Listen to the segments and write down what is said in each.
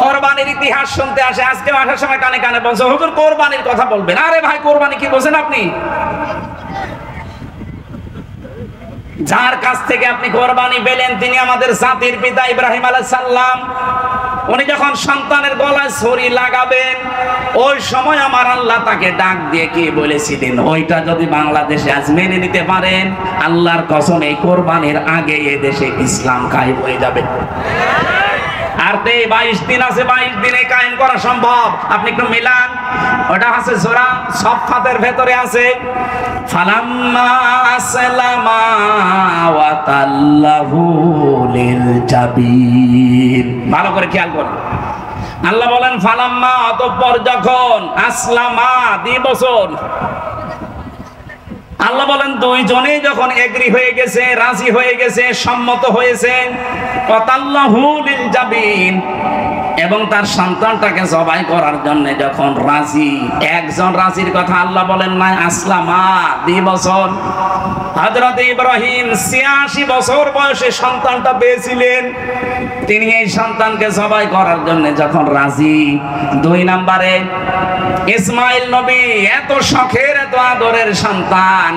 কোরবানির ইতিহাস শুনতে আসে, আজকে আসার সময় কানে কানে বলছে হুজুর কোরবানির কথা বলবেন। আরে ভাই কোরবানি কি বোঝেন আপনি? যার কাছ থেকে আপনি কোরবানি পেলেন তিনি আমাদের জাতির পিতা ইব্রাহিম আলাইহিস সালাম। উনি যখন সন্তানের গলায় ছুরি লাগাবেন ওই সময় আমার আল্লাহ তাকে ডাক দিয়ে কি বলেছিলেন, ওইটা যদি বাংলাদেশে আজ মেনে নিতে পারেন আল্লাহর কসম এই কোরবানির আগে এই দেশে ইসলাম কায়েম হয়ে যাবে। আর 22 দিন আছে, 22 দিনে কায়েম করা সম্ভব। আপনি একটু মিলান, ওটা আছে সূরা সাফফাতের ভেতরে আছে ফালাম্মা আসলামা ওয়া তাল্লাহু লিল জাবিন। ভালো করে খেয়াল করুন, আল্লাহ বলেন ফালাম্মা, অতঃপর যখন, আসলামা 2 বছর, আল্লাহ বলেন দুইজনেই যখন এগ্রি হয়ে গেছে, রাজি হয়ে গেছে, সম্মত হয়েছে, ওয়াতাল্লাহু লিল জাবিন, এবং তার সন্তানটাকে জবাই করার জন্য যখন রাজি, একজন রাজির কথা আল্লাহ বলেন না, আসলামা 2 বছর। হযরত ইব্রাহিম 86 বছর বয়সে সন্তানটা পেয়েছিলেন, তিনি এই সন্তানকে জবাই করার জন্য যখন রাজি। 2 নম্বরে ইসমাইল নবী, এত শখের এত আদরের সন্তান,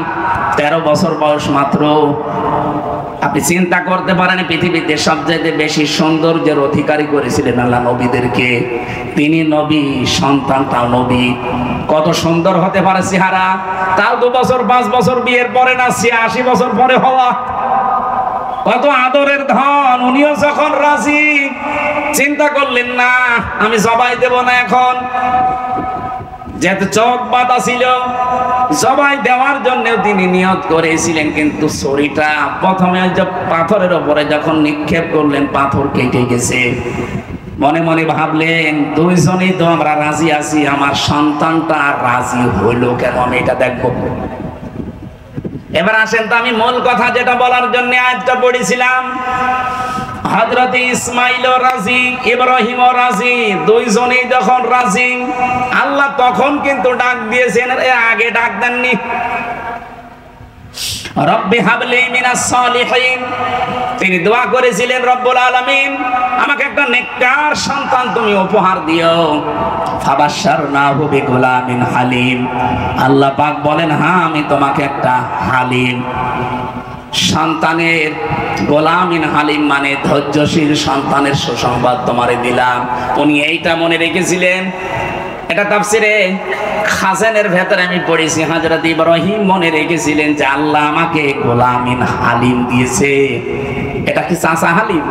13 বছর বয়স মাত্র। আপনি চিন্তা করতে পারেন পৃথিবীতে সবচেয়ে বেশি সৌন্দর্যের অধিকারী করেছিলেন আল্লাহ নবীদেরকে, তিনি নবী, সন্তানটাও নবী। কত সুন্দর হতে পারে চেহারা, তাও 2 বছর 5 বছর বিয়ের পরে না, 86 বছর পরে হওয়া। কত আদরের ধন। উনিও যখন রাজি, চিন্তা করলেন না আমি জবাই দেব না এখন, যেহেতু চোখ বাঁধা ছিল, জবাই দেওয়ার জন্য তিনি নিয়ত করেছিলেন, কিন্তু ছুরিটা প্রথমে পাথরের উপরে যখন নিক্ষেপ করলেন পাথর কেটে গেছে। মনে মনে ভাবলেন দুইজনেই তো আমরা রাজি আছি, আমার সন্তানটা রাজি হইলো কেন, আমি এটা দেখবো। এবার আসেন তো আমি মূল কথা যেটা বলার জন্য আয়াতটা পড়েছিলাম, হযরত ইসমাইলও রাজি, ইব্রাহিমও রাজি, দুইজনেই যখন রাজি, আল্লাহ তখন কিন্তু ডাক দিয়েছেন, এর আগে ডাক দেননি। রব্বি হাবলি মিনাস সালিহিন, তিনি দোয়া করেছিলেন রব্বুল আলামিন আমাকে একটা নেককার সন্তান তুমি উপহার দিও। ফাবাশশারনাহু বিগুলামিন হালিম, আল্লাহ পাক বলেন হ্যাঁ আমি তোমাকে একটা হালিম সন্তানের, গোলামিন হালিম মানে ধৈর্যশীল সন্তানের সুসংবাদ তোমারে দিলাম। উনি এইটা মনে রেখেছিলেন। এটা তাফসিরে খাজানের ভেতরে আমি পড়েছি, হযরত ইব্রাহিম মনে রেখেছিলেন যে আল্লাহ আমাকে গোলামিন হালিম দিয়েছে। এটা কি চাচা হালিম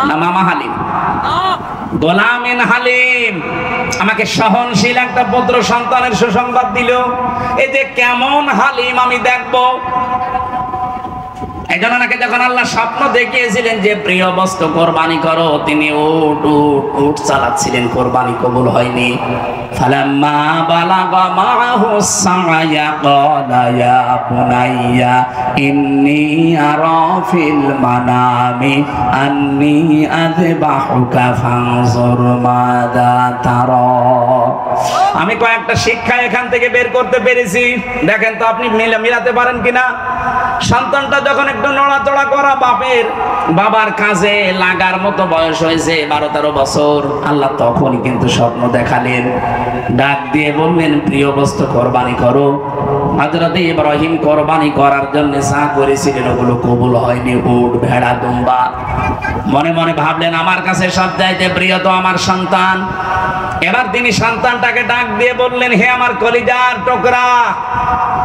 না মামা হালিম? গোলামিন হালিম, আমাকে সহনশীল একটা পুত্র সন্তানের সুসংবাদ দিল। এই যে কেমন হালিম আমি দেখবো। একজন ওনাকে যখন আল্লাহ স্বপ্ন দেখিয়েছিলেন যে প্রিয় বস্তু কোরবানি করো, তিনি উট চালাচ্ছিলেন, কোরবানি কবুল হয়নি। ফালাম্মা বালাগা মাহু সায়া ক্বালা ইয়া বুনাইয়া ইন্নী আরা ফিল মানামি আন্নী আযবাহুকা ফানজুর মাযা তারা। আমি কয়েকটা শিক্ষা এখান থেকে বের করতে পেরেছি, দেখেন তো আপনি মিলাতে পারেন কিনা। সন্তানটা যখন একটু নড়াচড়া করা, বাবার কাজে লাগার মতো বয়স হয়েছে 12-13 বছর, আল্লাহ তখনই কিন্তু স্বপ্ন দেখালেন, ডাক দিয়ে বললেন প্রিয় বস্তু কোরবানি করো। হযরত ইব্রাহিম কোরবানি করার জন্য যা করেছিলেন ওগুলো কবুল হয়নি, উট, ভেড়া, দুম্বা। মনে মনে ভাবলেন আমার কাছে সবচাইতে প্রিয় তো আমার সন্তান। এবার তিনি সন্তানটাকে ডাক দিয়ে বললেন হে আমার কলিজার টুকরা,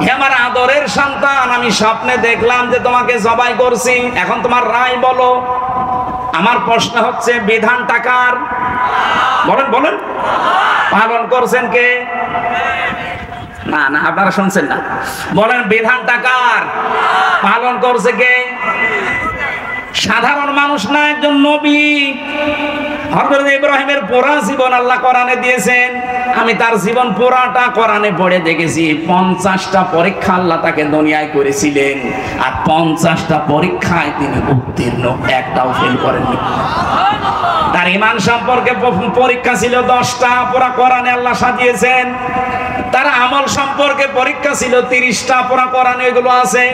হে আমার আদরের সন্তান, আমি স্বপ্নে দেখলাম যে তোমাকে জবাই করছি, এখন তোমার রায় বলো। আমার প্রশ্ন হচ্ছে বিধানটা কার? বলেন বলেন, পালন করছেন কে? না না আপনারা শুনছেন না, বলেন বিধানটা কার? পালন করছে কে? সাধারণ মানুষ না, একজন নবী। হযরত ইব্রাহিমের পুরা জীবন আল্লাহ কোরআনে দিয়েছেন, আমি তার জীবন পুরাটা কোরআনে পড়ে দেখেছি। 50টা পরীক্ষা আল্লাহ তাকে দুনিয়ায় করেছিলেন, আর 50টা পরীক্ষায় তিনি উত্তীর্ণ, একটাও ফেল করেননি। তার ঈমান সম্পর্কে পরীক্ষা ছিল 10টা, পুরা কোরআনে আল্লাহ সাজিয়েছেন। তারা আমল সম্পর্কে পরীক্ষা ছিল 30টা, পড়া কোরআনে এগুলো আছে।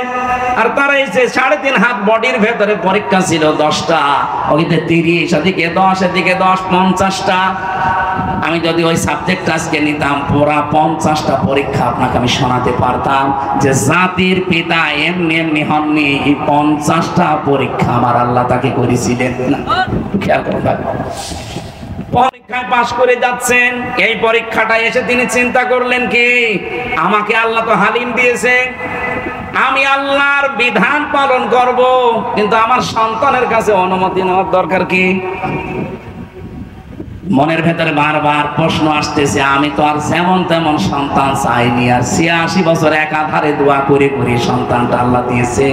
আর তারা এই যে 3.5 হাত বডির ভেতরে পরীক্ষা ছিল 10টা, ওইতে 30, এদিকে 10, এদিকে 10, 50টা। আমি যদি ওই সাবজেক্ট আজকে নিতাম, পুরা 50টা পরীক্ষা আপনাকে আমি শোনাতে পারতাম যে জাতির পিতা এমনি এমনি হননি, 50টা পরীক্ষা আমার আল্লাহ তাকে করেছিলেন। খেয়াল করুন, পরীক্ষায় পাশ করে যাচ্ছেন, এই পরীক্ষাটা এসে তিনি চিন্তা করলেন কি, আমাকে আল্লাহ তো হালিম দিয়েছে, আমি আল্লাহর বিধান পালন করব, কিন্তু আমার সন্তানের কাছে অনুমতি নেওয়ার দরকার কি? মনের ভেতরে বারবার প্রশ্ন আসতেছে, আমি তো আর যেমন তেমন সন্তান চাইনি, আর 86 বছর একাধারে দোয়া করে করে সন্তানটা আল্লাহ দিয়েছে,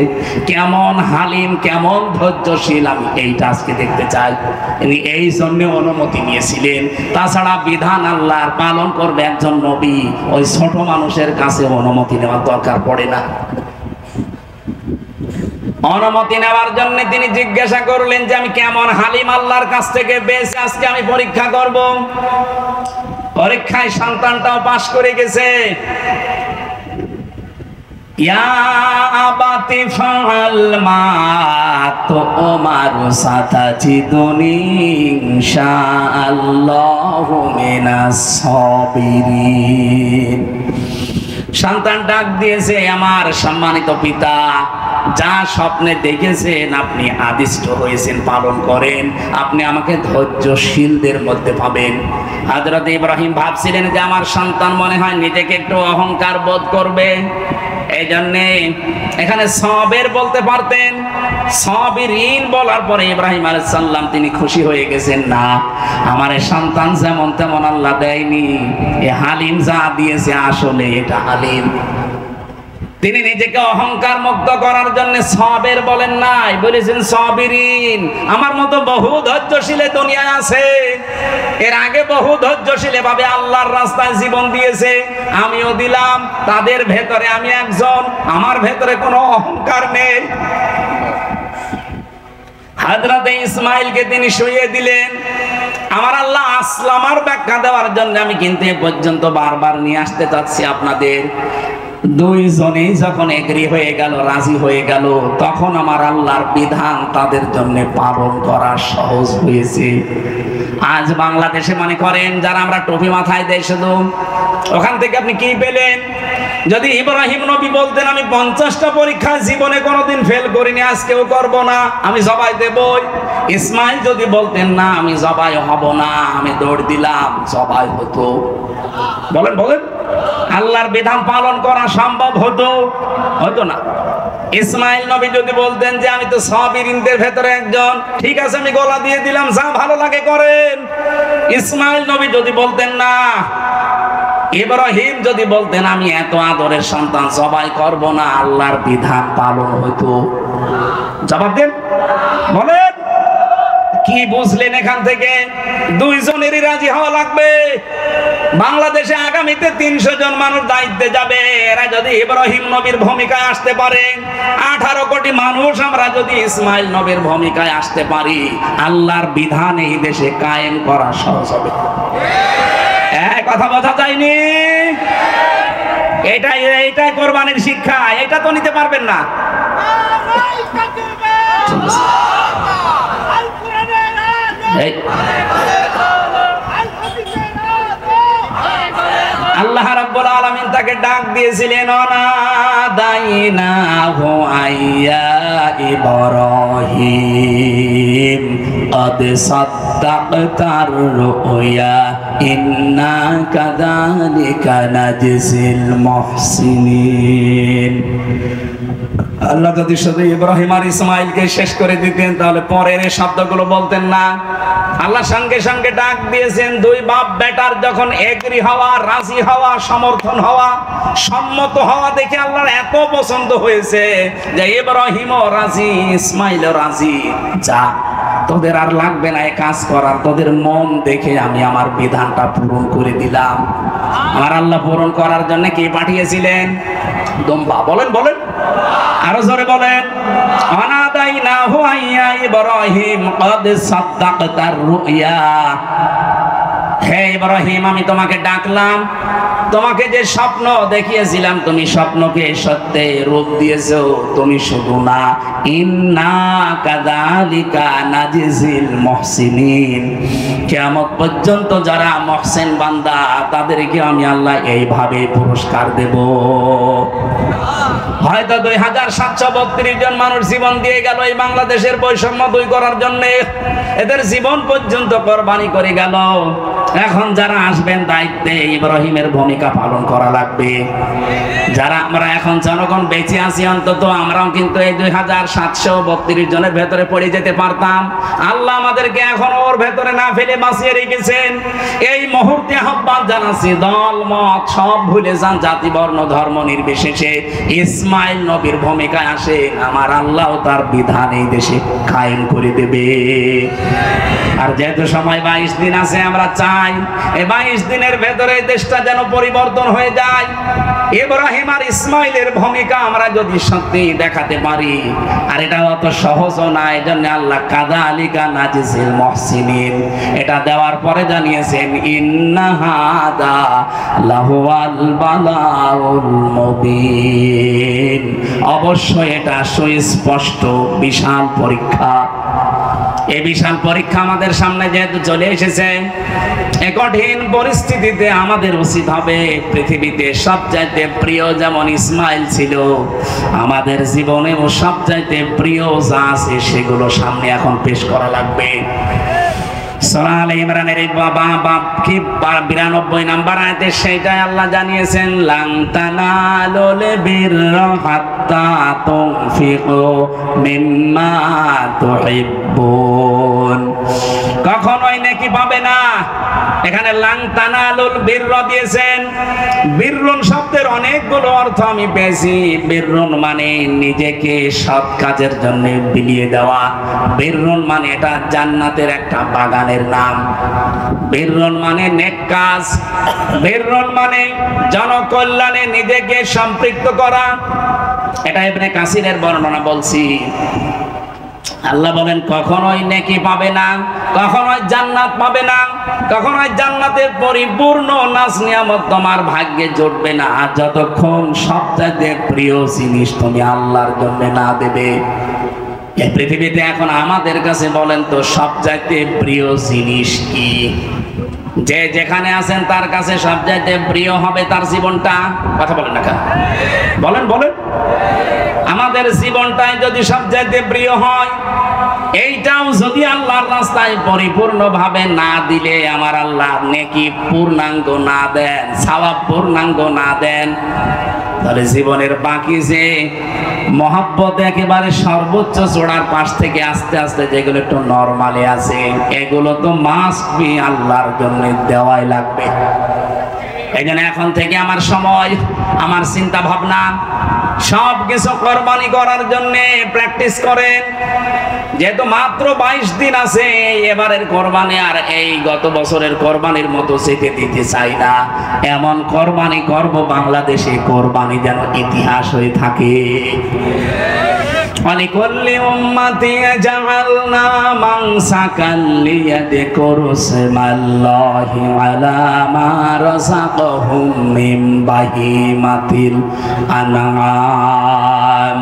কেমন হালিম, কেমন ধৈর্যশীল, আমি এইটা আজকে দেখতে চাই। তিনি এই জন্য অনুমতি নিয়েছিলেন। তাছাড়া বিধান আল্লাহর পালন করবে একজন নবী, ওই ছোট মানুষের কাছে অনুমতি নেওয়ার দরকার পড়ে না। অনুমতি নেওয়ার জন্য তিনি জিজ্ঞাসা করলেন যে আমি কেমন হালিম আল্লাহর কাছ থেকে বেশি আজকে আমি পরীক্ষা করব। পরীক্ষায় সন্তানটাও পাশ করে গেছে। ইয়া আবাতি ফাআল মা তুমারু সাতাজিদুনি ইনশাআল্লাহু মিনাস সাবিরিন। সন্তান ডাক দিয়েছে, আমার সম্মানিত পিতা, যা স্বপ্নে দেখেছেন আপনি আদিষ্ট হয়েছেন, পালন করেন, আপনি আমাকে ধৈর্যশীলদের মধ্যে পাবেন। হযরত ইব্রাহিম ভাবছিলেন যে আমার সন্তান মনে হয় নিজেকে একটু অহংকার বোধ করবে, এই জন্যে এখানে সবের বলতে পারতেন, সাবিরিন বলার পরে ইব্রাহিম আলাইহিস সালাম তিনি খুশি হয়ে গেছেন, না, আমার সন্তান যেমন তেমন আল্লাহ দেয়নি, এ হালিম যা দিয়েছে আসলে এটা হালিম। তিনি নিজেকে অহংকার মুক্ত করার জন্য সবের বলেন নাই, বলেছেন সাবিরিন। আমার মতো বহু ধৈর্যশীল দুনিয়ায় আছে, এর আগে বহু ধৈর্যশীল ভাবে আল্লাহর রাস্তায় জীবন দিয়েছে, আমিও দিলাম, তাদের ভেতরে আমি একজন, আমার ভেতরে কোনো অহংকার নেই। হযরত ইসমাইলকে তিনি শুইয়ে দিলেন। আমার আল্লাহ আসলামার ব্যাখ্যা দেওয়ার জন্য আমি কিন্তু এ পর্যন্ত বারবার নিয়ে আসতে চাচ্ছি আপনাদের। দুইজনেই যখন এগ্রি হয়ে গেল, রাজি হয়ে গেল, তখন আমার আল্লাহর বিধান তাদের জন্য পালন করা সহজ হয়েছে। আজ বাংলাদেশে মনে করেন যারা আমরা টুপি মাথায় দেই শুধু, ওখান থেকে আপনি কি পেলেন? যদি ইব্রাহিম নবী বলতেন আমি 50টা পরীক্ষা জীবনে কোনোদিন ফেল করিনি, আজকেও করব না, আমি জবাই দেবই। ইসমাইল যদি বলতেন না আমি জবাই হব না, আমি দৌড় দিলাম, জবাই হতো। বলেন বলেন, আল্লাহর বিধান পালন করা সম্ভব হতো? হতো না। ইসমাইল নবী যদি বলতেন যে আমি তো সাবিরিনদের ভেতরে একজন, ঠিক আছে আমি গলা দিয়ে দিলাম, যা ভালো লাগে করেন। ইসমাইল নবী যদি বলতেন না, ইব্রাহিম যদি বলতেন আমি এত আদরের সন্তান জবাই করব না, আল্লাহর বিধান পালন হতো? জবাব দেন, বলেন। কি বুঝলেন এখান থেকে? দুইজনেরই রাজি হওয়া লাগবে। বাংলাদেশে আগামীতে 300 জন মানুষ দায়িত্বে যাবে, এরা যদি ইব্রাহিম নবীর ভূমিকায় আসতে পারে, 18 কোটি মানুষ আমরা যদি ইসমাইল নবীর ভূমিকায় আসতে পারি, আল্লাহর বিধান এই দেশে কায়েম করা সহজ হবে। কথা বোঝা যায়নি? এইটাই কোরবানির শিক্ষা। এটা তো নিতে পারবেন না। আল্লাহ রাব্বুল আলামিন তাকে ডাক দিয়েছিলেন, অনাদাইনাহু আইয়া ইব্রাহিম قد صدقت الرؤيا إنا كذلك نجزي المحسنين। আল্লাহ যদি শুধু ইব্রাহিম আর ইসমাইলকে শেষ করে দিতেন তাহলে পরের এই শব্দগুলো বলতেন না। আল্লাহ সঙ্গে সঙ্গে ডাক দিয়েছেন, দুই বাপ বেটার যখন এগ্রি হওয়া, রাজি হওয়া, সমর্থন হওয়া, সম্মত হওয়া দেখে আল্লাহর এত পছন্দ হয়েছে যে ইব্রাহিমও রাজি, ইসমাইলও রাজি, যা তোদের আর লাগবে না এই কাজ করার, তোদের মন দেখে আমি আমার বিধানটা পূরণ করে দিলাম। আমার আল্লাহ পূরণ করার জন্য কি পাঠিয়েছিলেন? দুম্বা। বলেন বলেন, আরো জোরে বলেন। অনাদাইনাহু আইয়া ইব্রাহিম ক্বাদ সাদ্দাকতার রুইয়া। হে ইব্রাহিম, আমি তোমাকে ডাকলাম, তোমাকে যে স্বপ্ন দেখিয়েছিলাম তুমি স্বপ্নকে সত্যে রূপ দিয়েছো। তুমি শুধু না, ইন্না কাযালিকা নাজিজিল মুহসিনিন, কিয়ামত পর্যন্ত যারা মুহসিন বান্দা তাদেরকে আমি আল্লাহ এইভাবে পুরস্কার দেব। হয়তো 2732 জন মানুষ জীবন দিয়ে গেল এই বাংলাদেশের বৈষম্য দূর করার জন্য, এদের জীবন পর্যন্ত কোরবানি করে গেল। এখন যারা আসবেন দায়িত্বে, ইব্রাহিমের ভূমিকা পালন করা লাগবে। যারা আমরা এখন জনগণ বেঁচে আছি, অন্তত আমরাও কিন্তু এই 2732 জনের ভেতরে পড়ে যেতে পারতাম। আল্লাহ আমাদেরকে এখন ওর ভেতরে না ফেলে বাঁচিয়ে রেখেছেন। এই মুহূর্তে আহ্বান জানাচ্ছি, দল মত সব ভুলে যান, জাতি বর্ণ ধর্ম নির্বিশেষে ইসমাইল নবীর ভূমিকায় আসেন। আমার আল্লাহ তার বিধান এই দেশে কায়েম করে দেবে। আর যেহেতু সময় 22 দিন আছে, আমরা চাই এই 22 দিনের ভেতরে দেশটা যেন পরিবর্তন হয়ে যায়। ইব্রাহিম আর ইসমাইলের ভূমিকা আমরা যদি সত্যি দেখাতে পারি, আর এটা অত সহজও না, এজন্য আল্লাহ কাযালিকা নাজিজিল মুহসিনিন এটা দেওয়ার পরে জানিয়েছেন, ইন্না হাদা লাহুয়াল বালাউল মুবিন, অবশ্যই এটা সুস্পষ্ট বিশাল পরীক্ষা। এই বিশাল পরীক্ষা আমাদের সামনে যেহেতু চলে এসেছে, এই কঠিন পরিস্থিতিতে আমাদের উচিত হবে পৃথিবীতে সবচাইতে প্রিয় যেমন ইসমাইল ছিল, আমাদের জীবনেও সবচাইতে প্রিয় যা আছে সেগুলো সামনে এখন পেশ করা লাগবে। সূরা আলে ইমরানের 92 নম্বর আয়াতে সেইটাই আল্লাহ জানিয়েছেন, লান তানালুল বিররা হাত্তা তুনফিকু মিম্মা তুহিব্বুন, কখনোই নেকি পাবে না। এখানে লান তানালুল বিররা দিয়েছেন। বিররুন শব্দের অনেকগুলো অর্থ আমি পেয়েছি। বিররুন মানে নিজেকে সৎ কাজের জন্য বিলিয়ে দেওয়া। বিররুন মানে এটা জান্নাতের একটা বাগানের নাম। বিররুন মানে নেক কাজ। বিররুন মানে জনকল্যাণে নিজেকে সম্পৃক্ত করা। এটা ইবনে কাসিরের বর্ণনা বলছি। আল্লাহ বলেন কখনোই নেকি পাবে না, কখনোই জান্নাত পাবে না, কখনোই জান্নাতের পরিপূর্ণ নাজ নিয়ামত তোমার ভাগ্যে জুটবে না যতক্ষণ সবচাইতে প্রিয় জিনিস তুমি আল্লাহর জন্য না দেবে। এই পৃথিবীতে এখন আমাদের কাছে বলেন তো সবচাইতে প্রিয় জিনিস কি? যে যেখানে আছেন তার কাছে সবচাইতে প্রিয় হবে তার জীবনটা। কথা বলেন না কেন? বলেন বলেন। আমাদের জীবনটাই যদি সবচাইতে প্রিয় হয়, এইটাও যদি আল্লাহর রাস্তায় পরিপূর্ণভাবে না দিলে, আমার আল্লাহ নেকি পূর্ণাঙ্গ না দেন, সওয়াব পূর্ণাঙ্গ না দেন, তাহলে জীবনের বাকি যে মহব্বত একেবারে সর্বোচ্চ চূড়ার পাশ থেকে আস্তে আস্তে যেগুলো একটু নরমালি আছে, এগুলো তো মাস্ট বি আল্লাহর জন্য দেওয়াই লাগবে। এই জন্য এখন থেকে আমার সময়, আমার চিন্তা ভাবনা সব কিছু কোরবানি করার জন্য প্র্যাকটিস করেন। যেহেতু মাত্র 22 দিন আছে, এবারের কোরবানি আর এই গত বছরের কোরবানির মতো যেতে দিতে চাই না। এমন কোরবানি করব বাংলাদেশে কোরবানি যেন ইতিহাস হয়ে থাকে। ওয়ালিকুল্লি উম্মাতি জাআলনা মানসাকাল লিয়াযকুরু ইসমাল্লাহি আলা মা রাযাকাহুম মিন বাহিমাতিল আনআম।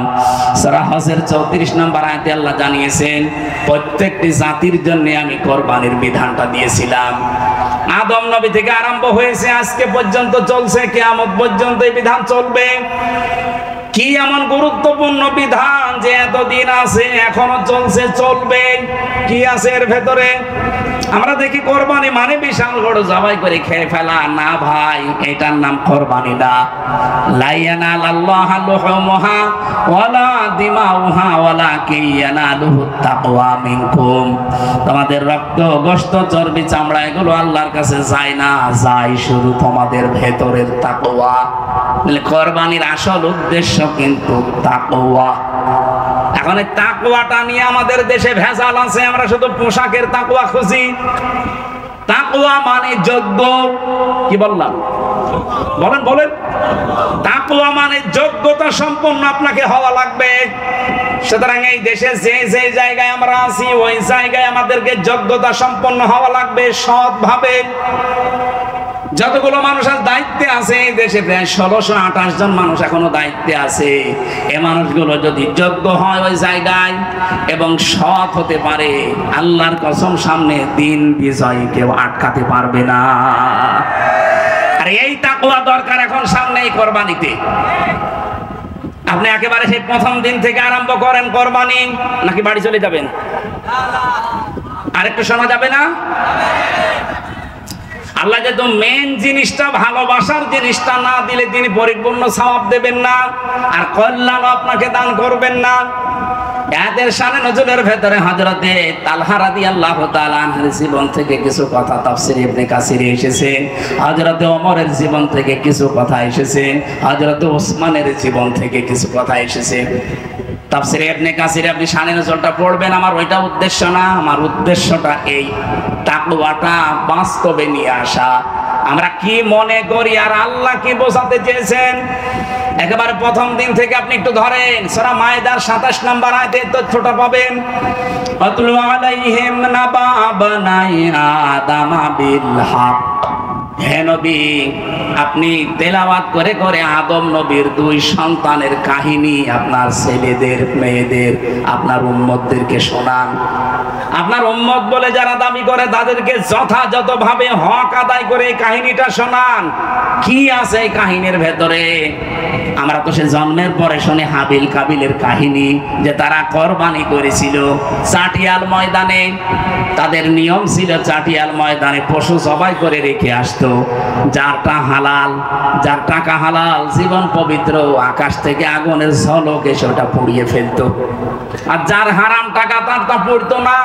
সূরা হজের 34 নম্বর আয়াতে আল্লাহ জানিয়েছেন, প্রত্যেকটি জাতির জন্য আমি কোরবানির বিধানটা দিয়েছিলাম। আদম নবী থেকে আরম্ভ হয়েছে, আজকে পর্যন্ত চলছে, কিয়ামত পর্যন্ত এই বিধান চলবে। কি এমন গুরুত্বপূর্ণ বিধান যে এতদিন আছে, এখনো চলছে, চলবে? কি আছে এর ভেতরে? আমরা দেখি কোরবানি মানে বিশাল বড় জবাই করে খেয়ে ফেলা। না ভাই, এটার নাম কোরবানি না। লা ইয়ানালাল্লাহু লুহুমুহা ওয়ালা দিমাউহা ওয়ালাকিন ইয়ানালুহুত তাকওয়া মিনকুম। তোমাদের রক্ত, গোশত, চর্বি, চামড়া এগুলো আল্লাহর কাছে যায় না, যায় শুধু তোমাদের ভেতরের তাকওয়া। মানে কোরবানির আসল উদ্দেশ্য কিন্তু তাকওয়া। এখন এই তাকওয়াটা নিয়ে আমাদের দেশে ভেজাল আছে। আমরা শুধু পোশাকের তাকওয়া খুঁজি। তাকওয়া মানে যোগ্য। কি বললাম? বলেন বলেন। তাকওয়া মানে যোগ্যতা সম্পন্ন আপনাকে হওয়া লাগবে। সুতরাং এই দেশে যে যে জায়গায় আমরা আছি ওই জায়গায় আমাদেরকে যোগ্যতা সম্পন্ন হওয়া লাগবে, সৎভাবে। যতগুলো মানুষ আজ দায়িত্বে আছে এই দেশে, প্রায় 1628 জন মানুষ এখনো দায়িত্বে আছে। এ মানুষগুলো যদি যোগ্য হয় ওই জায়গায় এবং সৎ হতে পারে, আল্লাহর কসম সামনে দিন বিজয় কেউ আটকাতে পারবে না। আর এই তাকওয়া দরকার এখন সামনে এই কোরবানিতে। আপনি একেবারে সেই প্রথম দিন থেকে আরম্ভ করেন কোরবানি, নাকি বাড়ি চলে যাবেন? আরেকটু শোনা যাবে না? আল্লাহ যেহেতু মেন জিনিসটা, ভালোবাসার জিনিসটা না দিলে তিনি পরিপূর্ণ সওয়াব দেবেন না, আর কল্যাণ আপনাকে দান করবেন না। এদের শানে নজরুলের ভেতরে হযরতে তালহা রাদিয়াল্লাহু তাআলা আনহুর জীবন থেকে কিছু কথা তাফসীর ইবনে কাসিরে এসেছে, হযরতে ওমরের জীবন থেকে কিছু কথা এসেছে, হযরতে ওসমানের জীবন থেকে কিছু কথা এসেছে। তাফসীরে ইবনে কাসিরে আপনি শানে নজরুলটা পড়বেন। আমার ওইটা উদ্দেশ্য না, আমার উদ্দেশ্যটা এই তাকওয়াটা বাস্তবে নিয়ে আসা। আমরা কি মনে করি আর আল্লাহ কি বোঝাতে চেয়েছেন, একেবারে প্রথম দিন থেকে আপনি একটু ধরেন। সূরা মায়েদার 27 নম্বর আয়াতে তথ্যটা পাবেন। আতলু আলাইহিম নাবা বানাই আদামা বিল হক। হে নবী, আপনি তেলাওয়াত করে করে আদম নবীর 2 সন্তানের কাহিনী আপনার ছেলেদের, মেয়েদের, আপনার উম্মতদেরকে শোনান। আপনার উম্মত বলে যারা দাবি করে তাদেরকে যথাযথভাবে হক আদায় করে এই কাহিনীটা শোনান। কি আছে এই কাহিনীর ভেতরে? আমরা তো সে জন্মের পরে শুনি হাবিল কাবিলের কাহিনী, যে তারা কোরবানি করেছিল চাটিয়াল ময়দানে। তাদের নিয়ম ছিল চাটিয়াল ময়দানে পশু জবাই করে রেখে আসতো। যারটা হালাল, যার টাকা হালাল, জীবন পবিত্র, আকাশ থেকে আগুনের ঝলক এসে ওটা পুড়িয়ে ফেলতো। আর যার হারাম টাকা তার তা পড়তো না।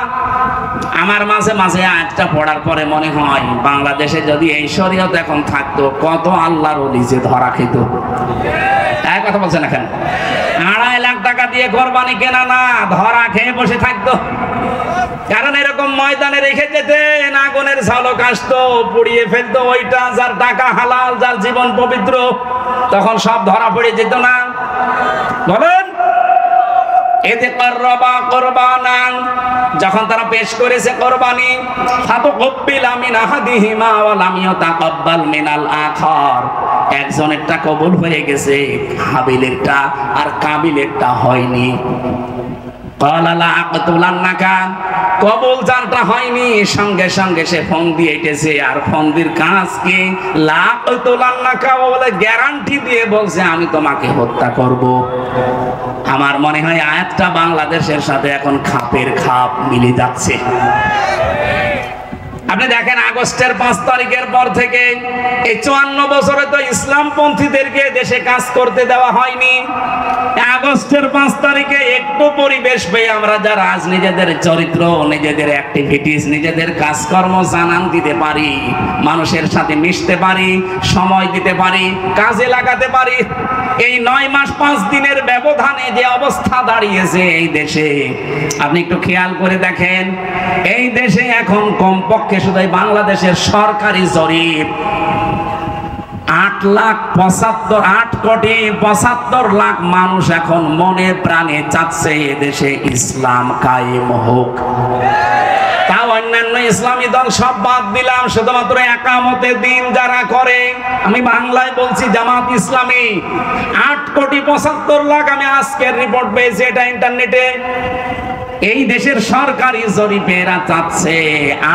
আমার মাঝে মাঝে আয়াতটা পড়ার পরে মনে হয় বাংলাদেশে যদি এই শরীয়ত এখন থাকতো, কত আল্লাহর ওলি যে ধরা খেত। এক কথা বলছেন এখন, 2.5 লাখ টাকা দিয়ে কোরবানি কেনা না, ধরা খেয়ে বসে থাকতো। কারণ এরকম ময়দানে রেখে যেতেন, আগুনের ঝলক আসতো, পুড়িয়ে ফেলতো ওইটা। যার টাকা হালাল, যার জীবন পবিত্র, তখন সব ধরা পড়ে যেত না? বলেন, এতে করবা কোরবানান, যখন তারা পেশ করেছে কোরবানি, ফাতাকাব্বালা মিন আহাদিহিমা ওয়া লাম ইয়াতাকাব্বাল মিনাল আখার, একজনেরটা কবুল হয়ে গেছে, হাবিলেরটা আর কাবিলেরটা হয়নি। ক্বালা লা আকতুলান্নাকা, কবুল যারটা হয়নি সঙ্গে সঙ্গে সে ফোন দিয়ে এটেছে। আর ফন্দির কাজ কি? লা আকতুলান্নাকা বলে গ্যারান্টি দিয়ে বলছে আমি তোমাকে হত্যা করব। আমার মনে হয় আয়াতটা বাংলাদেশের সাথে এখন খাপের খাপ মিলে যাচ্ছে। আপনি দেখেন, আগস্টের 5 তারিখের পর থেকে এই 54 বছরে তো ইসলামপন্থীদেরকে দেশে কাজ করতে দেওয়া হয়নি। আগস্টের 5 তারিখে একটু পরিবেশ পেয়ে আমরা যারা আজ নিজেদের চরিত্র, নিজেদের অ্যাক্টিভিটিস, নিজেদের কাজকর্ম জানান দিতে পারি, মানুষের সাথে মিশতে পারি, সময় দিতে পারি, কাজে লাগাতে পারি, এই 9 মাস 5 দিনের ব্যবধানে যে অবস্থা দাঁড়িয়েছে এই দেশে, আপনি একটু খেয়াল করে দেখেন। এই দেশে এখন কমপক্ষে শুধু বাংলাদেশের সরকারি জরিপ 8 কোটি 75 লাখ মানুষ এখন মনে প্রাণে চাচ্ছে এদেশে ইসলাম কায়েম হোক। তা অন্যান্য ইসলামী দল সব বাদ দিলাম, শুধুমাত্র একামতে দিন যারা করে, আমি বাংলায় বলছি জামাত ইসলামী, 8 কোটি 75 লাখ। আমি আজকের রিপোর্ট পেয়েছি, এটা ইন্টারনেটে। এই দেশের সরকারি জরিপে এরা চাচ্ছে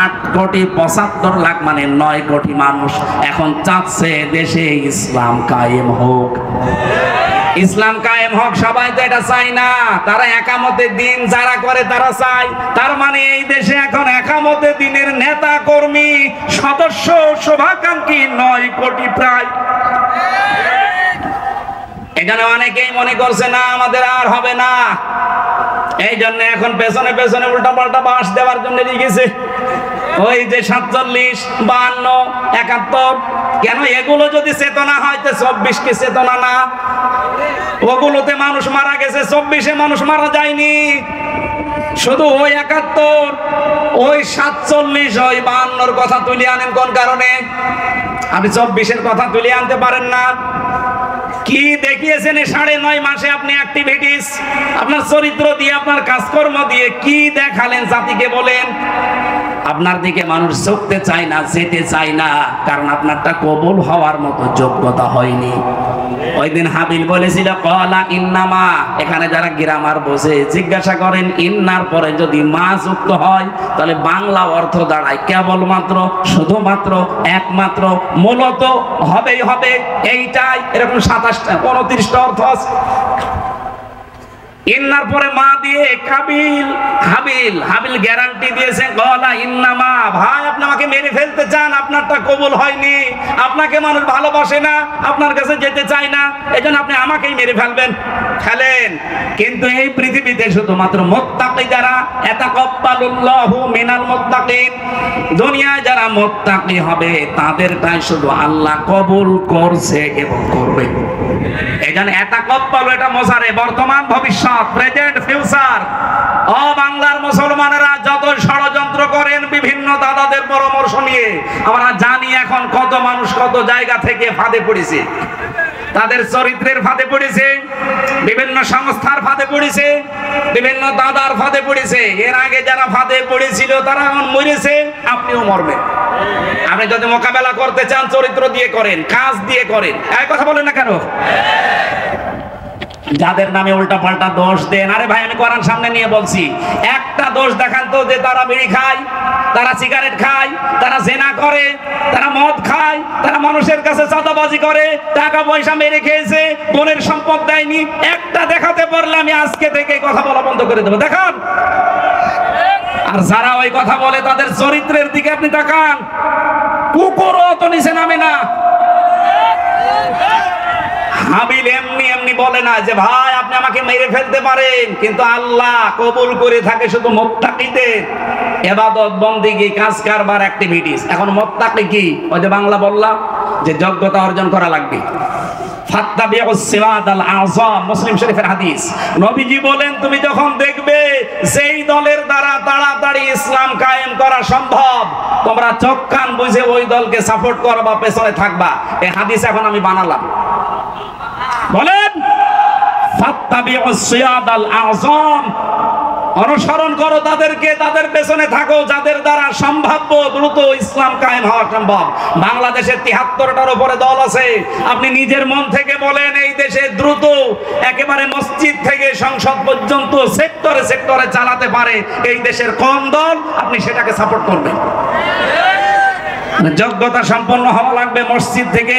8 কোটি 75 লাখ, মানে 9 কোটি মানুষ এখন চাচ্ছে দেশে ইসলাম কায়েম হোক। ইসলাম কায়েম হোক, সবাই তো এটা চায় না। তারা একামতে দিন যারা করে তারা চায়। তার মানে এই দেশে এখন একামতে দিনের নেতা কর্মী সদস্য শুভাকাঙ্ক্ষী 9 কোটি প্রায়। এখানে অনেকেই মনে করছে না আমাদের আর হবে না, এই জন্য এখন পেছনে পেছনে উল্টা পাল্টা বাঁশ দেওয়ার জন্য লিখেছে ওই যে 47, 52, 71। কেন? এগুলো যদি চেতনা হয় তো 24 কি চেতনা না? ওগুলোতে মানুষ মারা গেছে, 24-এ মানুষ মারা যায়নি। শুধু ওই 71, ওই 47, ওই 52-র কথা তুলে আনেন কোন কারণে? আপনি 24-এর কথা তুলে আনতে পারেন না। কি দেখিয়েছেন 9.5 মাসে আপনি অ্যাক্টিভিটিস, আপনার চরিত্র দিয়ে, আপনার কাজকর্ম দিয়ে কি দেখালেন জাতিকে বলেন? আপনার দিকে মানুষ ঝুঁকতে চায় না, যেতে চায় না, কারণ আপনারটা কবুল হওয়ার মতো যোগ্যতা হয়নি। ওই দিন হাবিল বলেছিল কলা ইন্নামা, এখানে যারা গ্রামার বোঝে জিজ্ঞাসা করেন ইন্নার পরে যদি মা যুক্ত হয় তাহলে বাংলা অর্থ দাঁড়ায় কেবলমাত্র, শুধুমাত্র, একমাত্র, মূলত, হবেই হবে, এইটাই, এরকম 27টা 29টা অর্থ আছে। ইন্নার পরে মা দিয়ে হাবিল গ্যারান্টি দিয়েছে গলা ইন্নামা, ভাই আপনি আমাকে মেরে ফেলতে চান, আপনারটা কবুল হয়নি, আপনাকে মানুষ ভালোবাসে না, আপনার কাছে যেতে চায় না, এজন্য আপনি আমাকেই মেরে ফেলবেন, ফেলেন। কিন্তু এই পৃথিবীতে শুধুমাত্র মুত্তাকি যারা, ইয়াতাকাব্বালুল্লাহু মিনাল মুত্তাকিন, দুনিয়ায় যারা মুত্তাকি হবে তাদেরটাই শুধু আল্লাহ কবুল করছে এবং করবে। এজন্য ইয়াতাকাব্বালু এটা মোজারে, বর্তমান ভবিষ্যৎ, প্রেজেন্ট ফিউচার। ও বাংলার মুসলমানেরা যত ষড়যন্ত্র করেন বিভিন্ন দাদাদের পরামর্শ নিয়ে, আমরা জানি এখন কত মানুষ কত জায়গা থেকে ফাঁদে পড়েছে, তাদের চরিত্রের ফাঁদে পড়েছে, বিভিন্ন সংস্থার ফাঁদে পড়েছে, বিভিন্ন দাদার ফাঁদে পড়েছে। এর আগে যারা ফাঁদে পড়েছিল তারা এখন মরেছে, আপনিও মরবেন। আপনি যদি মোকাবেলা করতে চান চরিত্র দিয়ে করেন, কাজ দিয়ে করেন। এই কথা বলেন না কেন? যাদের নামে উল্টা পাল্টা দোষ দেন, আরে ভাই আমি কোরআন সামনে নিয়ে বলছি, একটা দোষ দেখান তো যে তারা বিড়ি খায়, তারা সিগারেট খায়, তারা জেনা করে, তারা মদ খায়, তারা মানুষের কাছে চাঁদাবাজি করে, টাকা পয়সা মেরে খেয়েছে, বোনের সম্পদ দেয়নি, একটা দেখাতে পারলে আমি আজকে থেকে কথা বলা বন্ধ করে দেবো। দেখান। আর যারা ওই কথা বলে তাদের চরিত্রের দিকে আপনি তাকান, কুকুরও তো নিচে নামে না। হাবিল এমনি বলে না যে ভাই আপনি আমাকে মেরে ফেলতে পারেন, কিন্তু আল্লাহ কবুল করে থাকে শুধু মুত্তাকিদের ইবাদত, বন্দেগী, কাজ কারবার, অ্যাক্টিভিটিস। এখন মুত্তাকি কি? ওই যে বাংলা বললাম যে যোগ্যতা অর্জন করা লাগবে। ফাত্তাবিউস সিরাতাল আযম, মুসলিম শরীফের হাদিস। নবীজি বলেন তুমি যখন দেখবে যেই দলের দ্বারা তাড়াতাড়ি ইসলাম কায়েম করা সম্ভব, তোমরা চোখ কান বুঝে ওই দলকে সাপোর্ট করবা, পেছনে থাকবা। এই হাদিস এখন আমি বানালাম। বলেন ফাত্তাবিউস সিরাতাল আযম, অনুসরণ করো তাদেরকে, তাদের পেছনে থাকো যাদের দ্বারা সম্ভাব্য দ্রুত ইসলাম কায়েম হওয়া সম্ভব। বাংলাদেশে 73টার উপরে দল আছে। আপনি নিজের মন থেকে বলেন এই দেশে দ্রুত একেবারে মসজিদ থেকে সংসদ পর্যন্ত সেক্টরে সেক্টরে চালাতে পারে এই দেশের কোন দল, আপনি সেটাকে সাপোর্ট করবেন। যোগ্যতা সম্পন্ন হওয়া লাগবে মসজিদ থেকে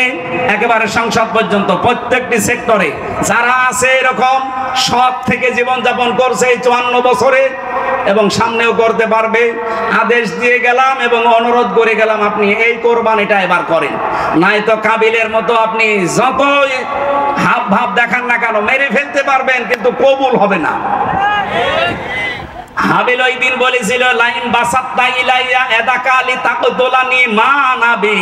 একেবারে সংসদ পর্যন্ত, প্রত্যেকটি সেক্টরে যারা আছে এরকম সৎ থেকে জীবনযাপন করছে এই 54 বছরে এবং সামনেও করতে পারবে। আদেশ দিয়ে গেলাম এবং অনুরোধ করে গেলাম আপনি এই কোরবানিটা এবার করেন, নাই তো কাবিলের মতো আপনি যতই হাব ভাব দেখান না কেন মেরে ফেলতে পারবেন কিন্তু কবুল হবে না। হাবিল ওই দিন বলেছিল লাইন বাসাত্তা ইলাইয়া ইয়াদাকা লিতাকতুলানি মা নাবি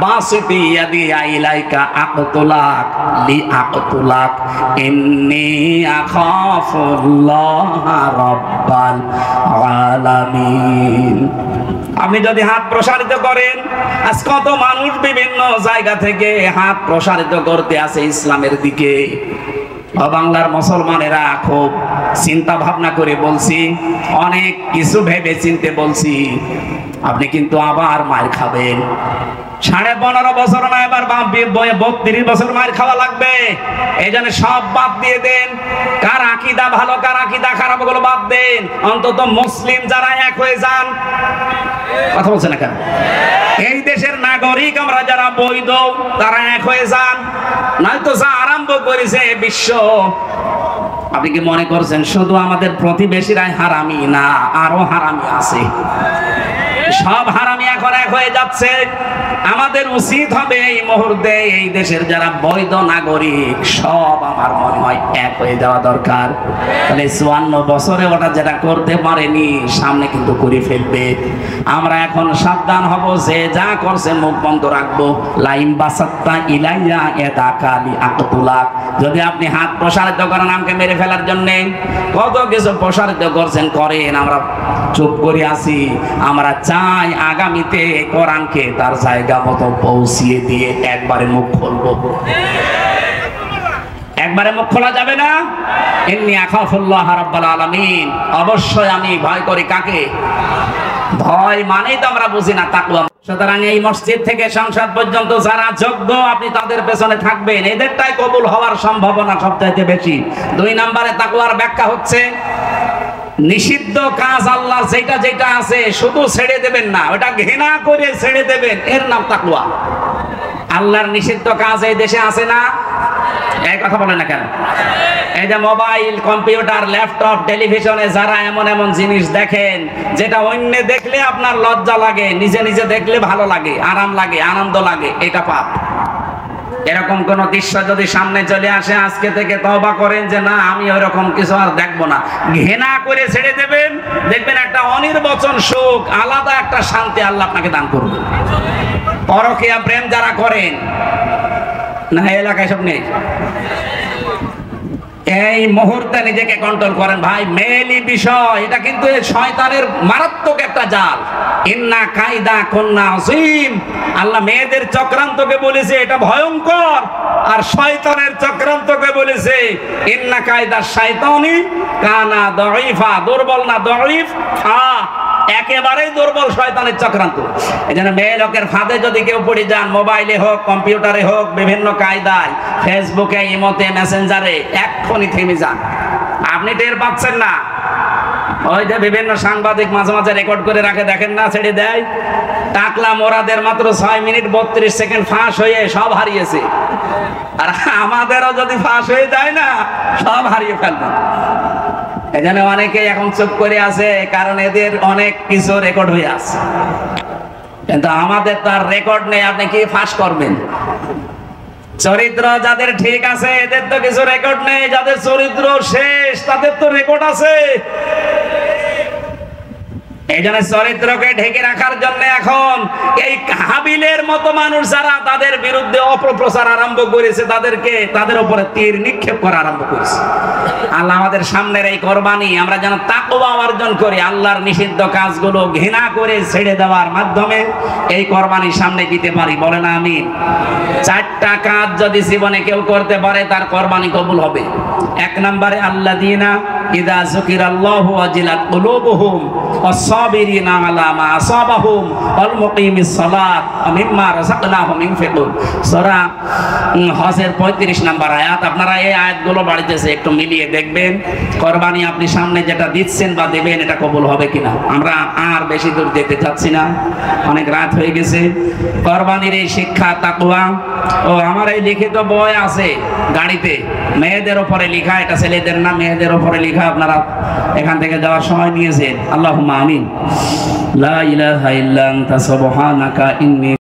বাসিতি ইয়াদি ইলাইকা আকতুলাক লিআকতুলাক ইন্নী আখাফুল্লাহ রাব্বাল আলামিন। আপনি যদি হাত প্রসারিত করেন, আজ কত মানুষ বিভিন্ন জায়গা থেকে হাত প্রসারিত করতে আছে ইসলামের দিকে। বাংলার মুসলমানেরা খুব চিন্তা ভাবনা করে বলছি, অনেক কিছু ভেবে চিনতে বলছি, আপনি কিন্তু আবার মার খাবেন। 15.5 বছর না, এবার 32 বছর মার খাওয়া লাগবে। এই জন্য সব বাদ দিয়ে দেন, কার আকীদা ভালো কার আকীদা খারাপ ওগুলো বাদ দেন, অন্তত মুসলিম যারা এক হয়ে যান। কথা বলছেন না কেন? এই দেশের নাগরিক আমরা যারা বৈধ তারা এক হয়ে যান, নয়তো যা আরম্ভ করেছে বিশ্ব। আপনি কি মনে করছেন শুধু আমাদের প্রতিবেশীরাই হারামি? না, আরো হারামি আছে। সব হারামি এখন এক হয়ে যাচ্ছে। আমাদের উচিত হবে এই মুহূর্তে এই দেশের যারা বৈধ নাগরিক সব আমার মনে হয় এক হয়ে যাওয়া দরকার। তাহলে 54 বছরে ওটা যেটা করতে পারেনি সামনে কিন্তু করে ফেলবে। আমরা এখন সাবধান হব, যে যা করছে মুখ বন্ধ রাখবো। লাইন বাসাত্তা ইলাইয়া ইয়াদাকা লিআকতুলাক, যদি আপনি হাত প্রসারিত করেন আমাকে মেরে ফেলার জন্য, কত কিছু প্রসারিত করছেন করেন, আমরা চুপ করে আছি। আমরা চাই আগামীতে কোরআনকে তার জায়গা মতো পৌঁছিয়ে দিয়ে একবারে মুখ খুলবো। একবারে মুখ খোলা যাবে না। ইন্নী আখাফুল্লাহ রাব্বাল আলামিন, অবশ্যই আমি ভয় করি কাকে? ভয় মানেই তো আমরা বুঝি না তাকওয়া। সুতরাং এই মসজিদ থেকে সংসদ পর্যন্ত যারা যোগ্য আপনি তাদের পেছনে থাকবেন, এদেরটাই কবুল হওয়ার সম্ভাবনা সবচাইতে বেশি। 2 নম্বরে তাকওয়ার ব্যাখ্যা হচ্ছে নিষিদ্ধ কাজ আল্লাহ যেটা যেটা আছে শুধু ছেড়ে দেবেন না, ওটা ঘৃণা করে ছেড়ে দেবেন, এর নাম তাকওয়া। আল্লাহর নিষিদ্ধ কাজ এই দেশে আছে না? এই কথা বলে না কেন? এই যে মোবাইল, কম্পিউটার, ল্যাপটপ, টেলিভিশনে যারা এমন এমন জিনিস দেখেন যেটা অন্য দেখলে আপনার লজ্জা লাগে, নিজে নিজে দেখলে ভালো লাগে, আরাম লাগে, আনন্দ লাগে, এটা পাপ। এরকম কোন দৃশ্য যদি সামনে চলে আসে, আজকে থেকে তওবা করেন যে না আমি ওইরকম কিছু আর দেখবো না, ঘৃণা করে ছেড়ে দেবেন। দেখবেন একটা অনির্বচন সুখ, আলাদা একটা শান্তি আল্লাহ আপনাকে দান করবে। পরকীয়া প্রেম যারা করেন না, এলাকায় সব নেই, এই মুহূর্তে নিজেকে কন্ট্রোল করেন ভাই। মেলি বিষয় এটা কিন্তু শয়তানের মারাত্মক একটা জাল। ইন্না কায়দা কুন্না আযীম, আল্লাহ মেয়েদের চক্রান্তকে বলেছে এটা ভয়ঙ্কর, আর শয়তানের চক্রান্তকে বলেছে ইন্না কায়দা শাইতানি কানা দাঈফা, দুর্বল না দাঈফ, একেবারেই দুর্বল শয়তানের চক্রান্ত। এজন্য মেয়ে লোকের ফাঁদে যদি কেউ পড়ে যান, মোবাইলে হোক, কম্পিউটারে হোক, বিভিন্ন কায়দায়, ফেসবুকে, ইমোতে, মেসেঞ্জারে, এক্ষুনি থেমে যান। আপনি টের পাচ্ছেন না? ওই যে বিভিন্ন সাংবাদিক মাঝে মাঝে রেকর্ড করে রাখে, দেখেন না, ছেড়ে দেয়। টাকলা মোরাদের মাত্র 6 মিনিট 32 সেকেন্ড ফাঁস হয়ে সব হারিয়েছে, আর আমাদেরও যদি ফাঁস হয়ে যায় না, সব হারিয়ে ফেলবে। এখানে অনেকে এখন চুপ করে আছে, কারণ এদের অনেক কিছু রেকর্ড হয়ে আছে, কিন্তু আমাদের তার রেকর্ড নেই। আপনি কি ফাঁস করবেন? চরিত্র যাদের ঠিক আছে এদের তো কিছু রেকর্ড নেই, যাদের চরিত্র শেষ তাদের তো রেকর্ড আছে। এই জন্য চরিত্রকে ঢেকে রাখার জন্য এখন এই হাবিলের মতো মানুষ যারা তাদের বিরুদ্ধে অপপ্রচার আরম্ভ করেছে, তাদের উপরে তীর নিক্ষেপ করা আরম্ভ করেছে। আল্লাহ আমাদের সামনের এই কোরবানি আমরা যেন তাকওয়া অর্জন করি, আল্লাহর নিষিদ্ধ কাজগুলো ঘৃণা করে ছেড়ে দেওয়ার মাধ্যমে এই কোরবানি সামনে দিতে পারি। বলেন আমিন। 4টা কাজ যদি জীবনে কেউ করতে পারে তার কোরবানি কবুল হবে। 1 নম্বরে আল্লাযীনা ইযা যুকিরাল্লাহু ওয়াজিলাত কুলুবুহুম ওয়াস-সাবিরিনা আলা মা আসাবাহুম ওয়াল মুকিমিস সালাত ওয়া মিম্মা রাযাকনাহুম ইউনফিকুন। সূরা হজের 35 নম্বর আয়াত। আপনারা এই আয়াতগুলো বাড়িতে একটু মিলিয়ে দেখবেন, কোরবানি আপনি সামনে যেটা দিচ্ছেন বা দেবেন এটা কবুল হবে কিনা। আমরা আর বেশি দূর যেতে চাচ্ছি না, অনেক রাত হয়ে গেছে। কোরবানির এই শিক্ষা, তাকওয়া, ও আমার এই লিখিত বই আছে গাড়িতে, মেয়েদের উপরে লেখা, এটা ছেলেদের না, মেয়েদের উপরে লেখা। আপনারা এখান থেকে যাওয়ার সময় নিয়েছেন। আল্লাহুম্মা আমিন। লা ইলাহা ইল্লা আনতা সুবহানাকা ইন্নী